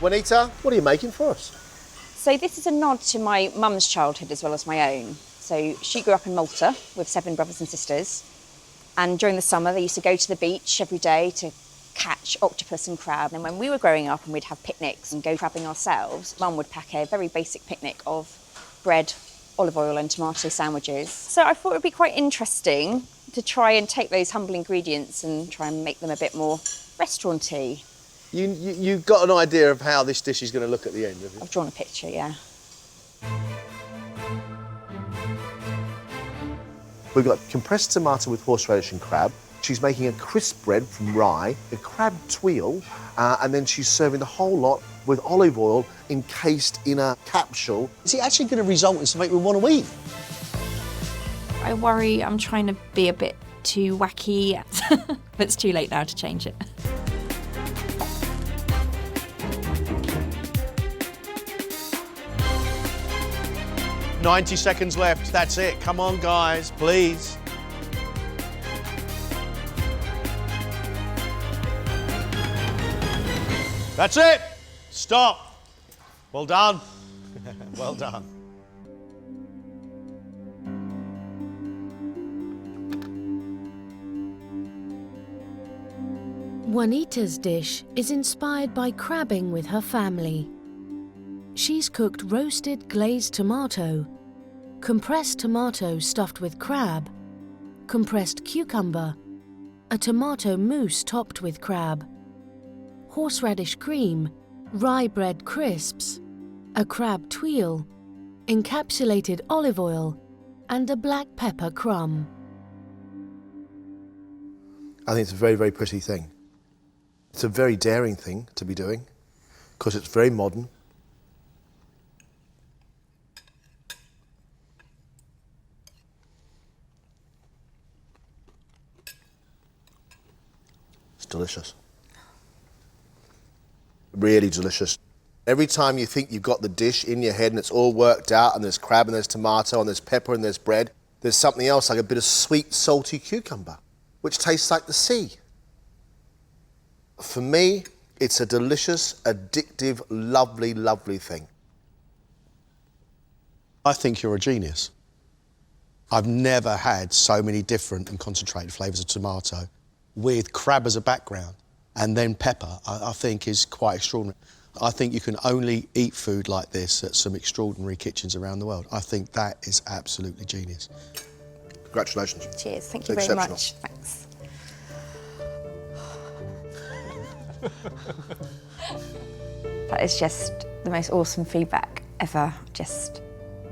Juanita, what are you making for us? So this is a nod to my mum's childhood as well as my own. So she grew up in Malta with 7 brothers and sisters. And during the summer, they used to go to the beach every day to catch octopus and crab. And when we were growing up and we'd have picnics and go crabbing ourselves, Mum would pack a very basic picnic of bread, olive oil and tomato sandwiches. So I thought it would be quite interesting to try and take those humble ingredients and try and make them a bit more restaurant-y. You've got an idea of how this dish is going to look at the end, have you? I've drawn a picture, yeah. We've got compressed tomato with horseradish and crab. She's making a crisp bread from rye, a crab tuile, and then she's serving the whole lot with olive oil encased in a capsule. Is it actually going to result in something we want to eat? I worry I'm trying to be a bit too wacky. But it's too late now to change it. "90 seconds left, that's it. Come on, guys, please. That's it. Stop. Well done. Well done. Juanita's dish is inspired by crabbing with her family. She's cooked roasted glazed tomato, compressed tomato stuffed with crab, compressed cucumber, a tomato mousse topped with crab, horseradish cream, rye bread crisps, a crab tuile, encapsulated olive oil, and a black pepper crumb. I think it's a very, very pretty thing. It's a very daring thing to be doing because it's very modern. It's delicious. Really delicious. Every time you think you've got the dish in your head and it's all worked out and there's crab and there's tomato and there's pepper and there's bread, there's something else like a bit of sweet, salty cucumber, which tastes like the sea. For me, it's a delicious, addictive, lovely, lovely thing. I think you're a genius. I've never had so many different and concentrated flavours of tomato with crab as a background and then pepper, I think is quite extraordinary. I think you can only eat food like this at some extraordinary kitchens around the world. I think that is absolutely genius. Congratulations. Cheers, thank you very much. Thanks. That is just the most awesome feedback ever. Just,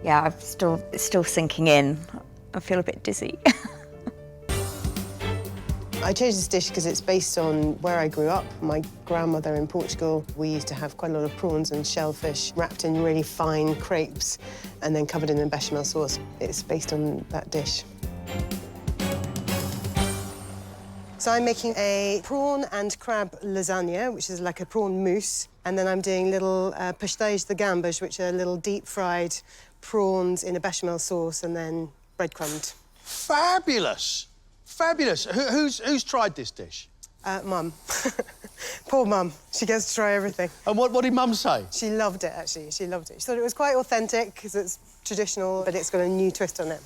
yeah, it's still sinking in. I feel a bit dizzy. I chose this dish because it's based on where I grew up. My grandmother in Portugal, we used to have quite a lot of prawns and shellfish wrapped in really fine crepes and then covered in a bechamel sauce. It's based on that dish. So I'm making a prawn and crab lasagna, which is like a prawn mousse. And then I'm doing little pastéis de gambas, which are little deep-fried prawns in a bechamel sauce and then breadcrumbed. Fabulous. Fabulous. Who's tried this dish? Mum. Poor Mum. She gets to try everything. And what did Mum say? She loved it, actually. She loved it. She thought it was quite authentic because it's traditional, but it's got a new twist on it.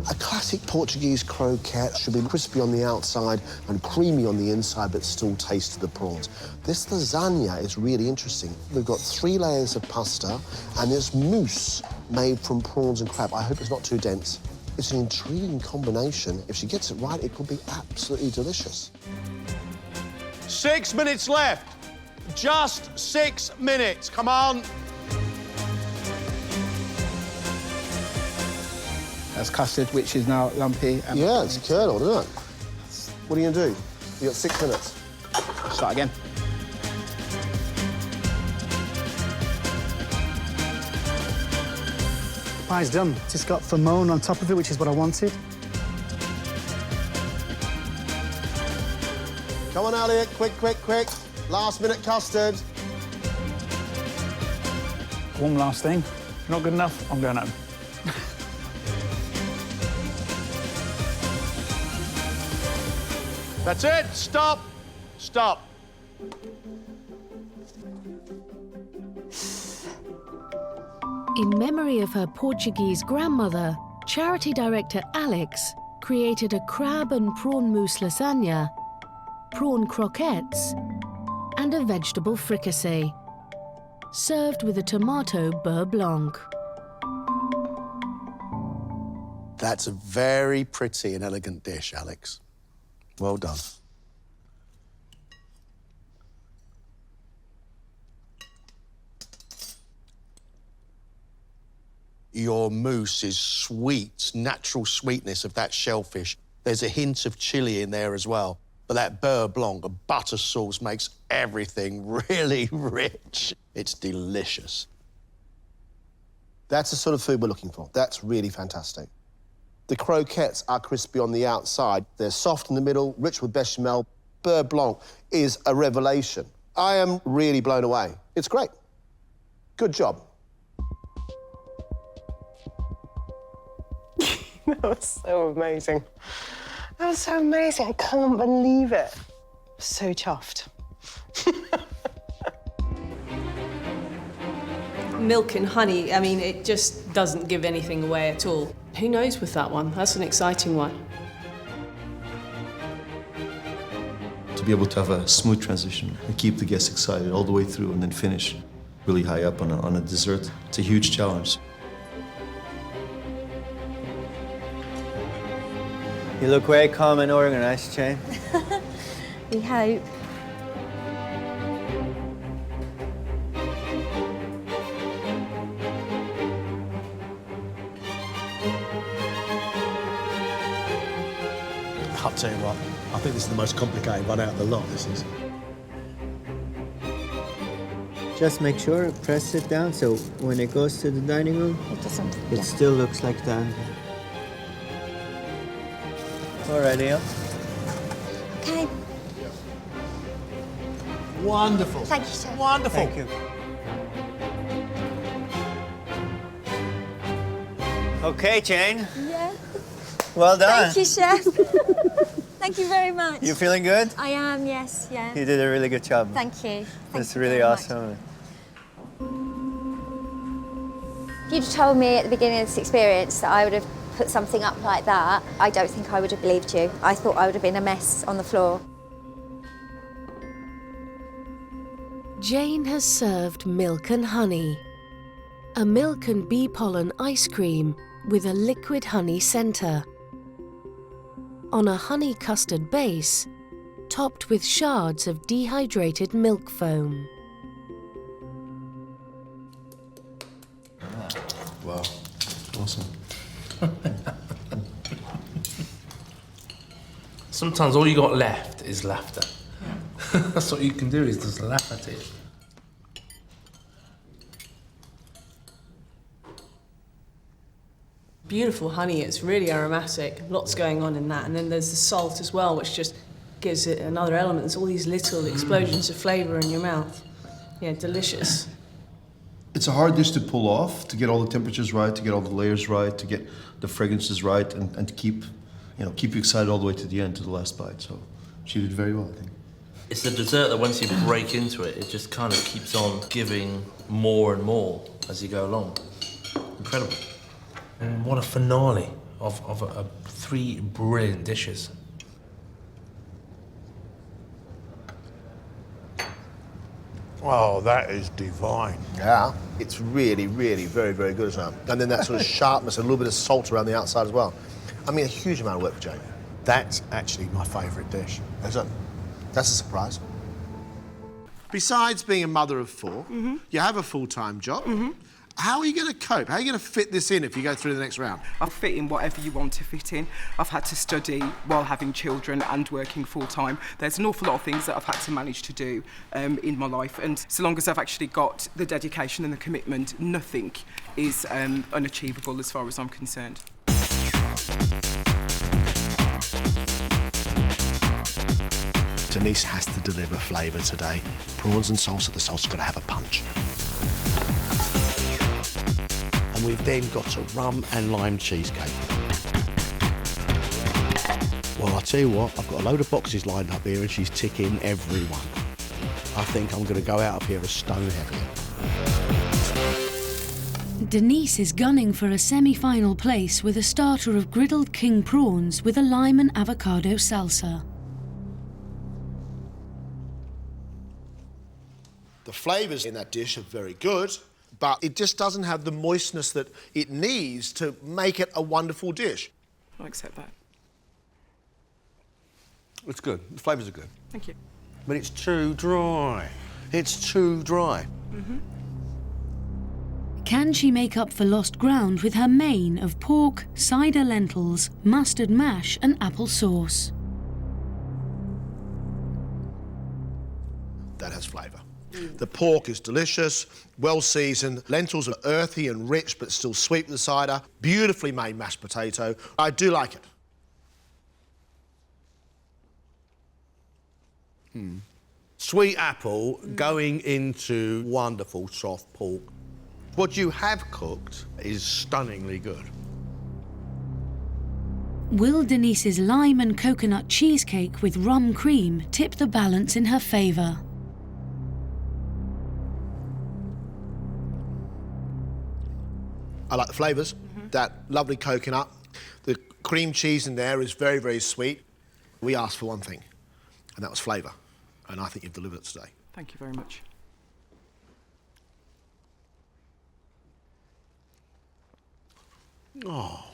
A classic Portuguese croquette should be crispy on the outside and creamy on the inside, but still taste the prawns. This lasagna is really interesting. We've got 3 layers of pasta and this mousse made from prawns and crab. I hope it's not too dense. It's an intriguing combination. If she gets it right, it could be absolutely delicious. 6 minutes left. Just 6 minutes. Come on. That's custard, which is now lumpy. And yeah, it's curdled, isn't it? What are you going to do? You've got 6 minutes. Start again. Pie's done. Just got famone on top of it, which is what I wanted. Come on, Elliot, quick, quick, quick. Last minute custard. One last thing. Not good enough, I'm going home. That's it, stop. Stop. In memory of her Portuguese grandmother, charity director Alex created a crab and prawn mousse lasagna, prawn croquettes, and a vegetable fricassee, served with a tomato beurre blanc. That's a very pretty and elegant dish, Alex. Well done. Your mousse is sweet, natural sweetness of that shellfish. There's a hint of chili in there as well. But that beurre blanc, the butter sauce, makes everything really rich. It's delicious. That's the sort of food we're looking for. That's really fantastic. The croquettes are crispy on the outside. They're soft in the middle, rich with bechamel. Beurre blanc is a revelation. I am really blown away. It's great. Good job. That was so amazing. That was so amazing. I can't believe it. So chuffed. Milk and honey, I mean, it just doesn't give anything away at all. Who knows with that one? That's an exciting one. To be able to have a smooth transition and keep the guests excited all the way through and then finish really high up on a dessert, it's a huge challenge. You look very calm and organized, Jane. We hope. I'll tell you what, I think this is the most complicated one out of the lot, this is. Just make sure, press it down so when it goes to the dining room, it still looks like that. All right, Neil. Okay. Wonderful. Thank you, Chef. Wonderful. Thank you. Okay, Jane. Yeah. Well done. Thank you, Chef. Thank you very much. You feeling good? I am, yes, yeah. You did a really good job. Thank you. That's really awesome. If you'd told me at the beginning of this experience that I would have put something up like that, I don't think I would have believed you. I thought I would have been a mess on the floor. Jane has served milk and honey. A milk and bee pollen ice cream with a liquid honey centre. On a honey custard base, topped with shards of dehydrated milk foam. Wow, awesome. Sometimes all you got left is laughter. That's what you can do, is just laugh at it. Beautiful honey, it's really aromatic, lots going on in that. And then there's the salt as well, which just gives it another element. There's all these little explosions of flavour in your mouth. Yeah, delicious. It's a hard dish to pull off, to get all the temperatures right, to get all the layers right, to get the fragrances right, and to keep you excited all the way to the end, to the last bite. So she did very well, I think. It's a dessert that once you break into it, it just kind of keeps on giving more and more as you go along. Incredible. And what a finale of 3 brilliant dishes. Oh, that is divine. Yeah, it's really, really very, very good as well. And then that sort of sharpness, a little bit of salt around the outside as well. I mean, a huge amount of work for Jane. That's actually my favourite dish. Is it? That's a surprise. Besides being a mother of 4, you have a full-time job. How are you going to cope? How are you going to fit this in if you go through the next round? I'll fit in whatever you want to fit in. I've had to study while having children and working full-time. There's an awful lot of things that I've had to manage to do in my life, and so long as I've actually got the dedication and the commitment, nothing is unachievable as far as I'm concerned. Denise has to deliver flavour today. Prawns and salsa, the salsa's got to have a punch. And we've then got a rum and lime cheesecake. Well, I'll tell you what, I've got a load of boxes lined up here and she's ticking every one. I think I'm going to go out of here a stone heavier. Denise is gunning for a semi-final place with a starter of griddled king prawns with a lime and avocado salsa. The flavours in that dish are very good, but it just doesn't have the moistness that it needs to make it a wonderful dish. I accept that. It's good. The flavours are good. Thank you. But it's too dry. It's too dry. Can she make up for lost ground with her main of pork, cider lentils, mustard mash and apple sauce? That has flavour. The pork is delicious, well seasoned. Lentils are earthy and rich, but still sweet with the cider. Beautifully made mashed potato. I do like it. Sweet apple going into wonderful soft pork. What you have cooked is stunningly good. Will Denise's lime and coconut cheesecake with rum cream tip the balance in her favour? I like the flavours. That lovely coconut. The cream cheese in there is very, very sweet. We asked for one thing, and that was flavour. And I think you've delivered it today. Thank you very much. Oh.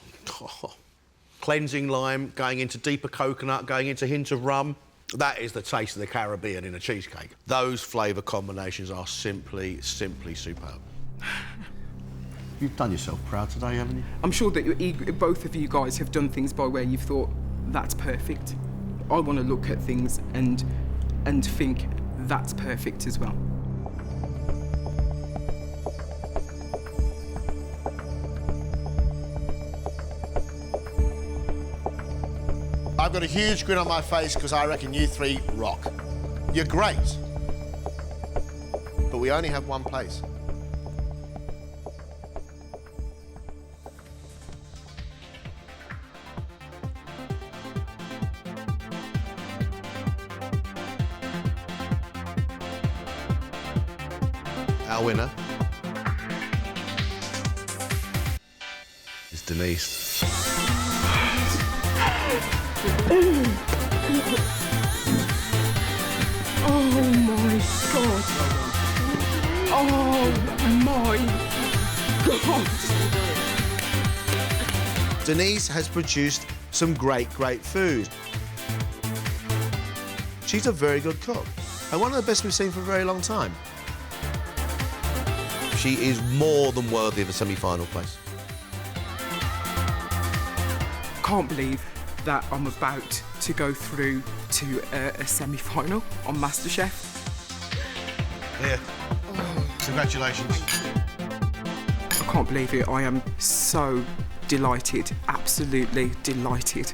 Cleansing lime, going into deeper coconut, going into a hint of rum. That is the taste of the Caribbean in a cheesecake. Those flavour combinations are simply, simply superb. You've done yourself proud today, haven't you? I'm sure that both of you guys have done things by where you've thought, that's perfect. I want to look at things and think that's perfect as well. I've got a huge grin on my face because I reckon you three rock. You're great. But we only have one place. Our winner is Denise. Oh my God. Oh my God. Denise has produced some great, great food. She's a very good cook, and one of the best we've seen for a very long time. She is more than worthy of a semi-final place. Can't believe that I'm about to go through to a semi-final on MasterChef. Here. Congratulations. I can't believe it. I am so delighted, absolutely delighted.